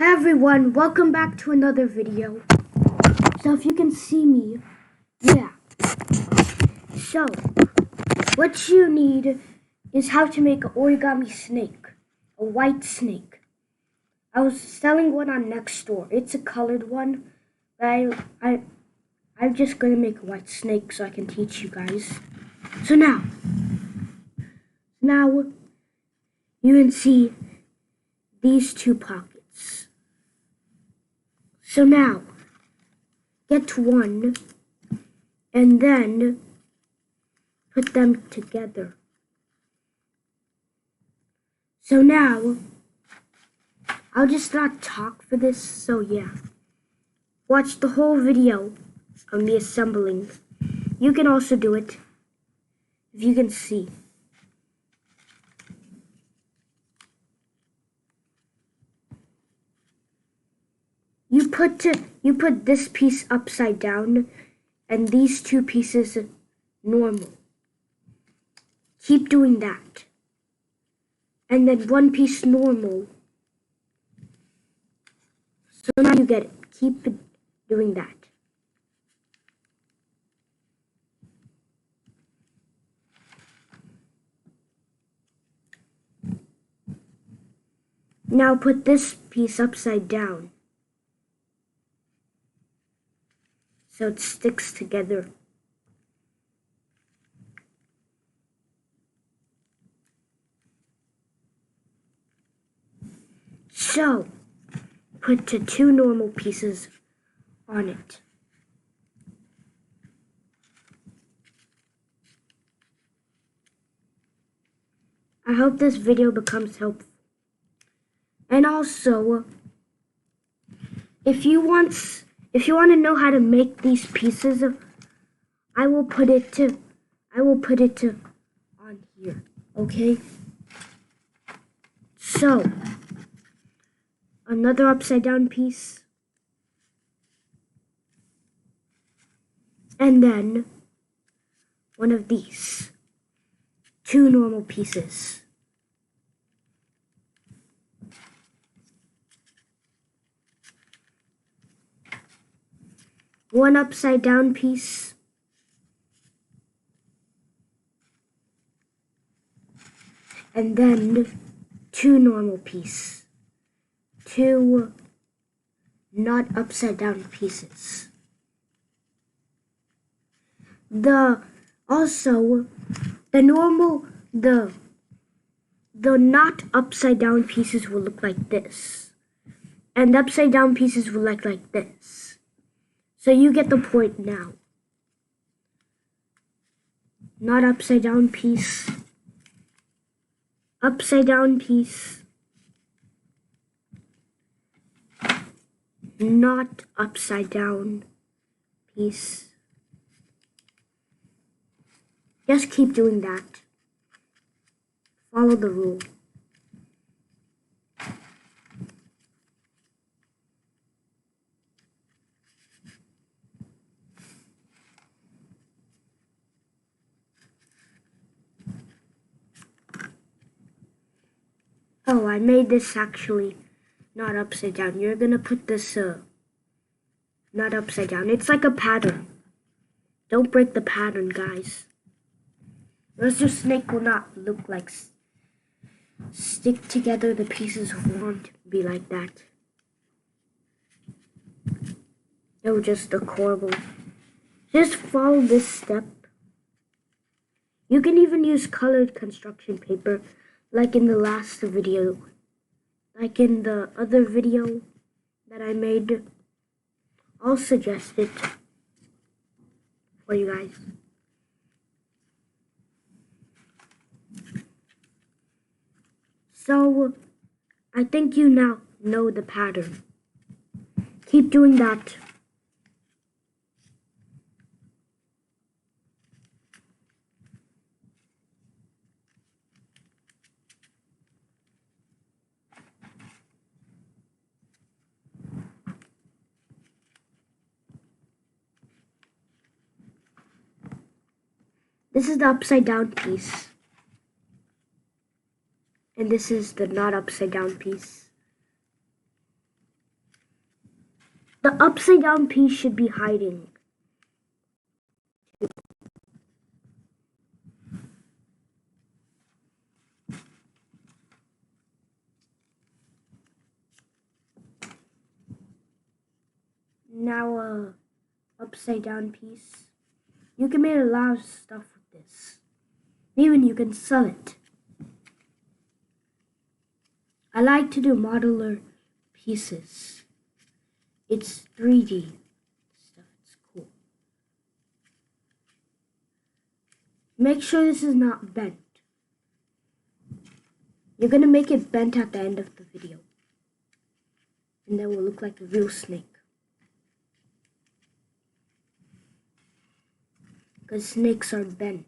Hey everyone, welcome back to another video. So if you can see me, So what you need is how to make an origami snake, a white snake. I was selling one on Nextdoor. It's a colored one, but I'm just gonna make a white snake so I can teach you guys. So now you can see these two pockets. So now get one and then put them together. So now, I'll just not talk for this, so yeah. Watch the whole video of me assembling. You can also do it, if you can see. You put this piece upside down, and these two pieces normal. Keep doing that. And then one piece normal. So now you get it. Keep doing that. Now put this piece upside down, so it sticks together. So, put the two normal pieces on it. I hope this video becomes helpful. And also, if you want to know how to make these pieces, I will put it on here, okay? So, another upside down piece. And then one of these. Two normal pieces. One upside down piece. And then two normal pieces. Two not upside down pieces. The not upside down pieces will look like this. And the upside down pieces will look like this. So you get the point now. Not upside down piece. Upside down piece. Not upside down piece. Just keep doing that. Follow the rule. Oh, I made this actually not upside down. You're gonna put this not upside down. It's like a pattern. Don't break the pattern, guys. Or else your snake will not look like stick together. The pieces won't be like that. It will just look horrible. Just follow this step. You can even use colored construction paper, like in the last video. Like in the other video that I made. I'll suggest it for you guys. So, I think you now know the pattern. Keep doing that. This is the upside down piece. And this is the not upside down piece. The upside down piece should be hiding. Now upside down piece. You can make a lot of stuff with this. Even you can sell it. I like to do modular pieces. It's 3D stuff. It's cool. Make sure this is not bent. You're gonna make it bent at the end of the video. And that will look like a real snake. Because snakes are bent.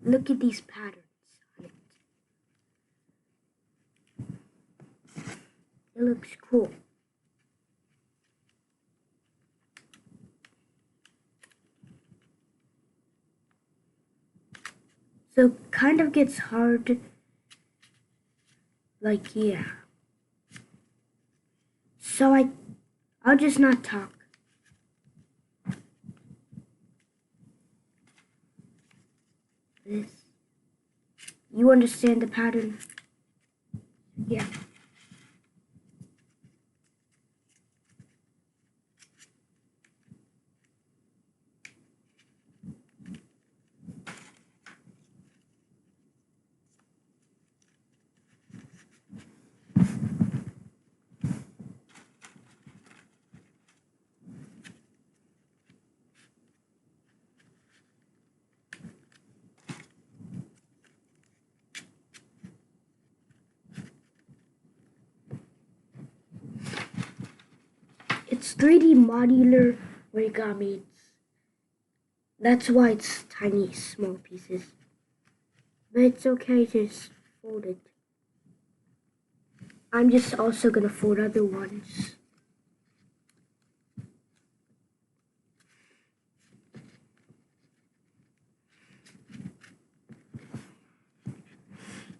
Look at these patterns on it. It looks cool. So kind of gets hard. Like, yeah. So I'll just not talk. This. You understand the pattern? Yeah. It's 3D modular origami. That's why it's tiny, small pieces. But it's okay to just fold it. I'm just also gonna fold other ones.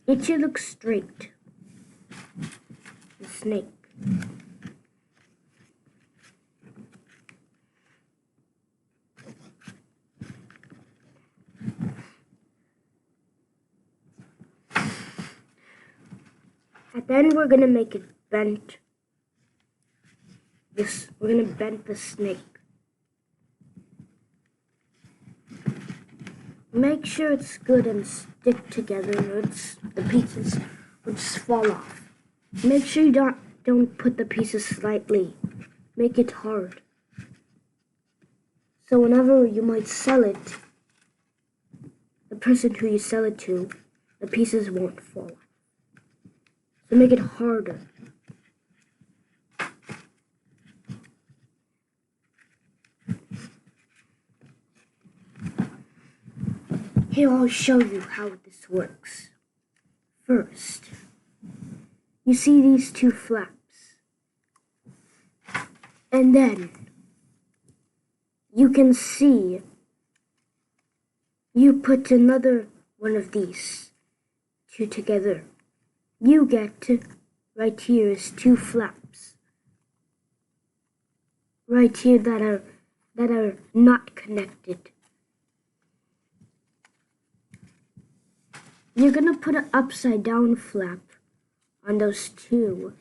It should look straight. The snake. And then we're gonna make it bent. We're gonna bend the snake. Make sure it's good and stick together, or the pieces will just fall off. Make sure you don't put the pieces slightly. Make it hard. So whenever you might sell it, the person who you sell it to, the pieces won't fall off. So make it harder. Here, I'll show you how this works. First, you see these two flaps. And then, you can see you put another one of these two together. You get, right here is two flaps. Right here that are not connected. You're gonna put an upside down flap on those two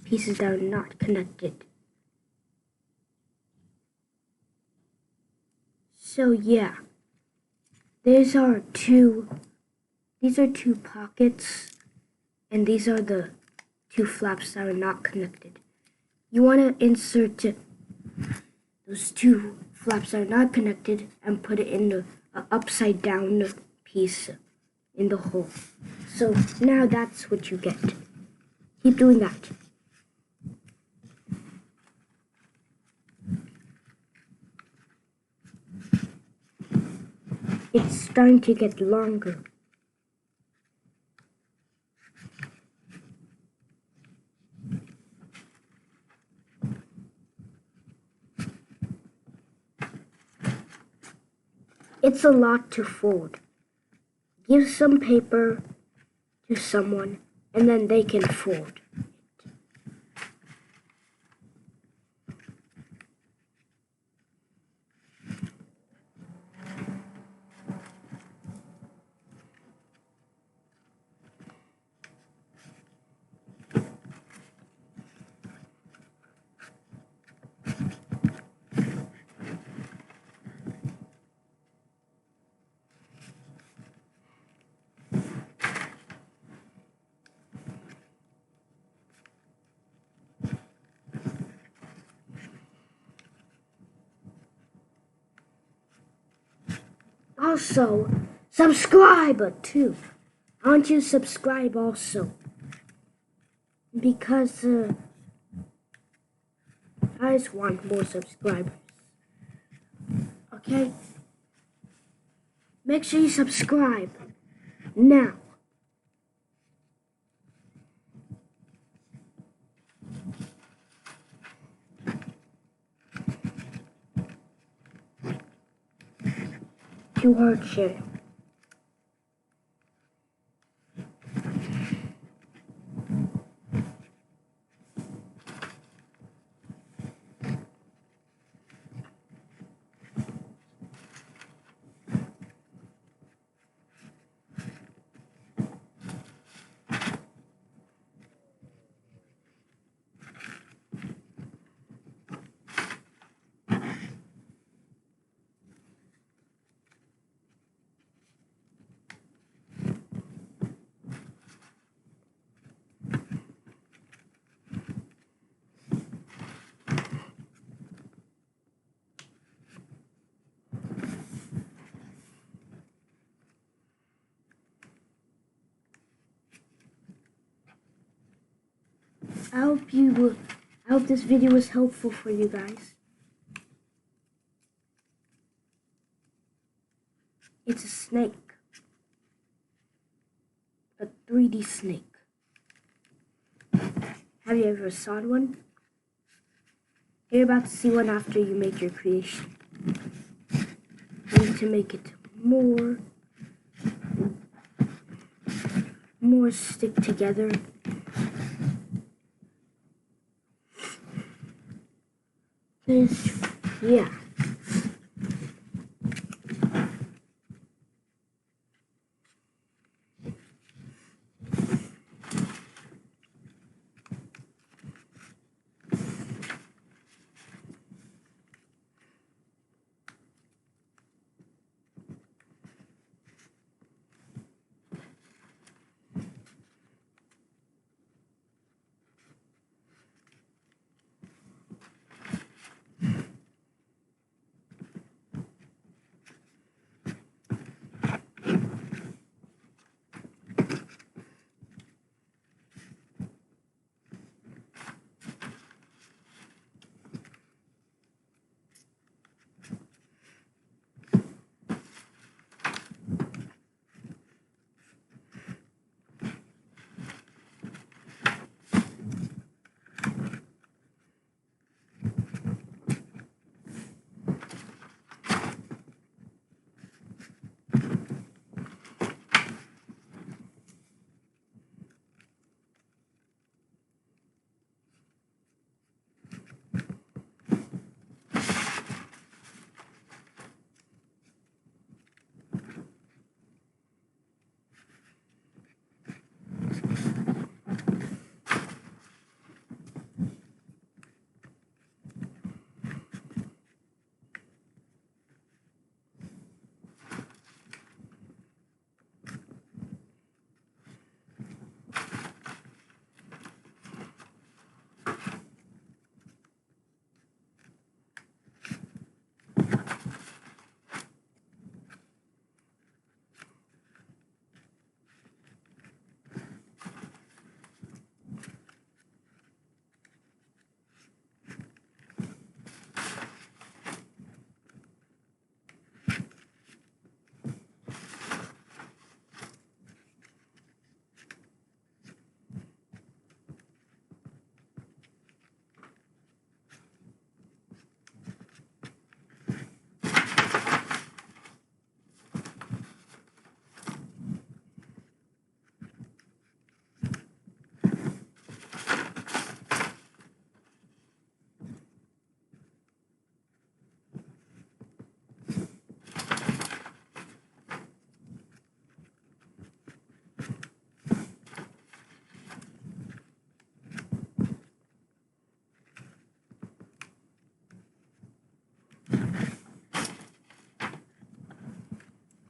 pieces that are not connected. So yeah, these are two pockets, and these are the two flaps that are not connected. You wanna insert those two flaps are not connected and put it in the upside down piece in the hole. So now that's what you get. Keep doing that. It's starting to get longer. It's a lot to fold. Give some paper to someone and then they can fold it. Also, subscribe too. I want you to subscribe also. Because I just want more subscribers. Okay? Make sure you subscribe now. Too hard share. I hope this video was helpful for you guys. It's a snake. A 3D snake. Have you ever saw one? You're about to see one after you make your creation. You need to make it more stick together. Yeah.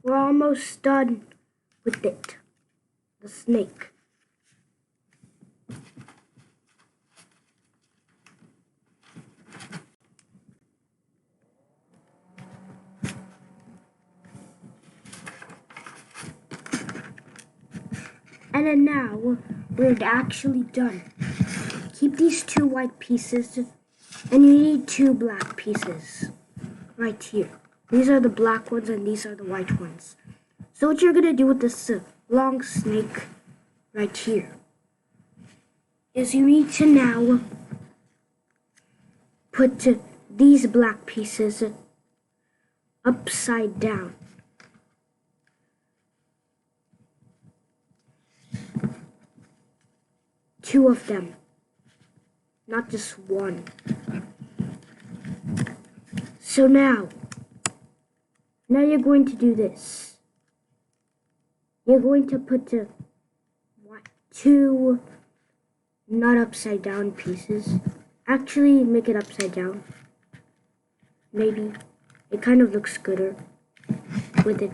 We're almost done with it. The snake. And then now, we're actually done. Keep these 2 white pieces, and you need 2 black pieces right here. These are the black ones, and these are the white ones. So what you're gonna do with this long snake right here is you need to now put these black pieces upside down. Two of them, not just one. So now you're going to do this. You're going to put 2 not upside down pieces. Actually, make it upside down. Maybe. It kind of looks gooder with it.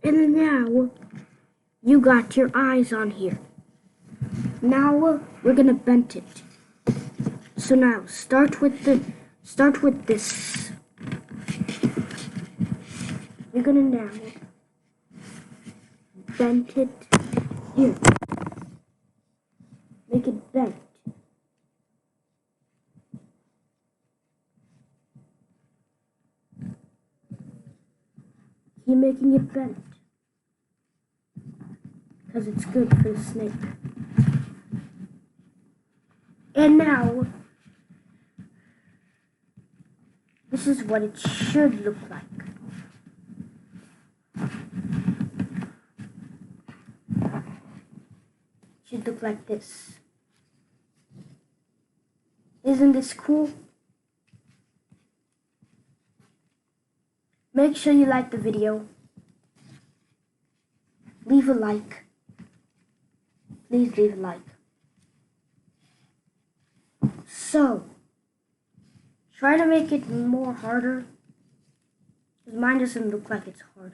And now, you got your eyes on here. Now, we're gonna bend it. So now, start with this. You're gonna now bend it here. Make it bent. Keep making it bent. Because it's good for the snake. And now, this is what it should look like. It should look like this. Isn't this cool? Make sure you like the video. Leave a like. Please leave a like. So, try to make it more harder. Because mine doesn't look like it's hard.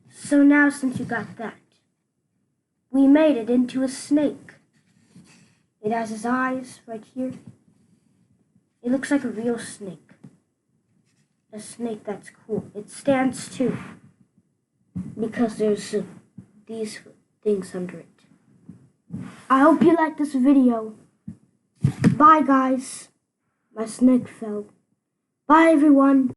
So now, since you got that, we made it into a snake. It has his eyes right here. It looks like a real snake. A snake that's cool. It stands too. Because there's these things under it. I hope you liked this video. Bye guys. My snake fell. Bye everyone.